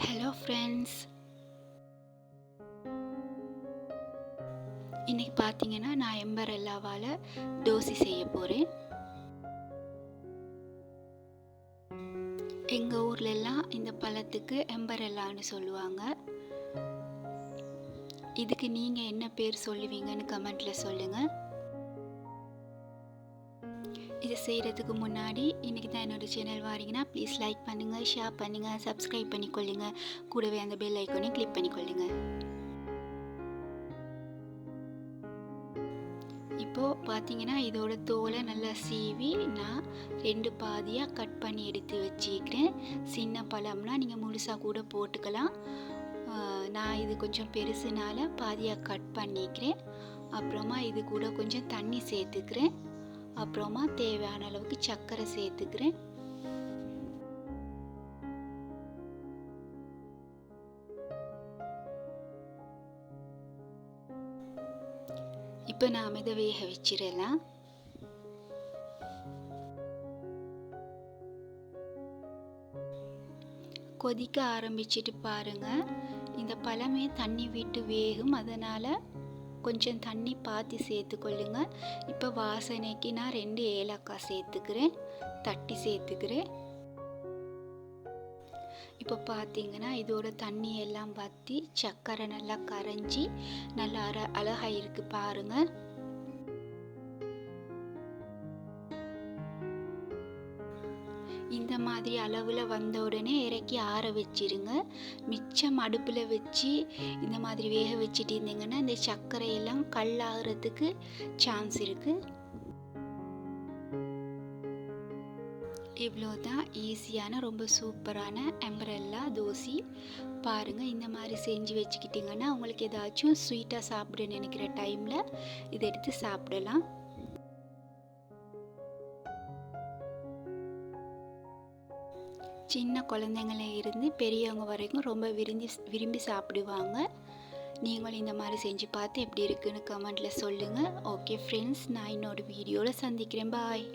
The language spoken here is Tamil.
ஹலோ ஃப்ரெண்ட்ஸ், இன்றைக்கி பார்த்தீங்கன்னா நான் எம்பரெல்லாவால் தோசை செய்ய போகிறேன். எங்கள் ஊர்லெல்லாம் இந்த பழத்துக்கு எம்பரெல்லான்னு சொல்லுவாங்க. இதுக்கு நீங்கள் என்ன பேர் சொல்லுவீங்கன்னு கமெண்ட்டில் சொல்லுங்கள். இதை செய்கிறதுக்கு முன்னாடி இன்றைக்கி தான் என்னோடய சேனல் வாரீங்கன்னா ப்ளீஸ் லைக் பண்ணுங்கள், ஷேர் பண்ணுங்கள், சப்ஸ்கிரைப் பண்ணிக்கொள்ளுங்க. கூடவே அந்த பெல் ஐக்கானையும் கிளிக் பண்ணிக்கொள்ளுங்க. இப்போது பார்த்தீங்கன்னா இதோட தோலை நல்லா சீவி நான் 2 பாதியாக கட் பண்ணி எடுத்து வச்சுக்கிறேன். சின்ன பழம்னா நீங்கள் முழுசாக கூட போட்டுக்கலாம். நான் இது கொஞ்சம் பெருசுனால பாதியாக கட் பண்ணிக்கிறேன். அப்புறமா இது கூட கொஞ்சம் தண்ணி சேர்த்துக்கிறேன். அப்புறமா தேவையான அளவுக்கு சர்க்கரை சேர்த்துக்கிறேன். இப்போ நாம் இதை வேக வச்சிடலாம். கொதிக்க ஆரம்பிச்சிட்டு பாருங்கள், இந்த பழமே தண்ணி விட்டு வேகும். அதனால் கொஞ்சம் தண்ணி பார்த்து சேர்த்துக்கொள்ளுங்க. இப்போ வாசனைக்கு நான் 2 ஏலக்காய் சேர்த்துக்கிறேன், தட்டி சேர்த்துக்கிறேன். இப்போ பார்த்தீங்கன்னா இதோட தண்ணி எல்லாம் வற்றி சர்க்கரை நல்லா கரைஞ்சி நல்லா அழகாக இருக்குது பாருங்கள். இந்த மாதிரி அளவில் வந்த உடனே இறக்கி ஆற வச்சிருங்க. மிச்சம் அடுப்பில் வச்சு இந்த மாதிரி வேக வச்சுட்டு இருந்தீங்கன்னா இந்த சர்க்கரையெல்லாம் கல்லாகிறதுக்கு சான்ஸ் இருக்குது. இவ்வளோதான் ஈஸியான ரொம்ப சூப்பரான எம்பரெல்லா தோசை. பாருங்கள், இந்த மாதிரி செஞ்சு வச்சுக்கிட்டிங்கன்னா உங்களுக்கு ஏதாச்சும் ஸ்வீட்டாக சாப்பிட நினைக்கிற டைமில் இதை எடுத்து சாப்பிடலாம். சின்ன குழந்தைங்கள இருந்து பெரியவங்க வரைக்கும் ரொம்ப விரும்பி சாப்பிடுவாங்க. நீங்களும் இந்த மாதிரி செஞ்சு பார்த்து எப்படி இருக்குன்னு கமெண்ட்டில் சொல்லுங்கள். ஓகே ஃப்ரெண்ட்ஸ், நான் இன்னொரு வீடியோவில் சந்திக்கிறேன். பாய்.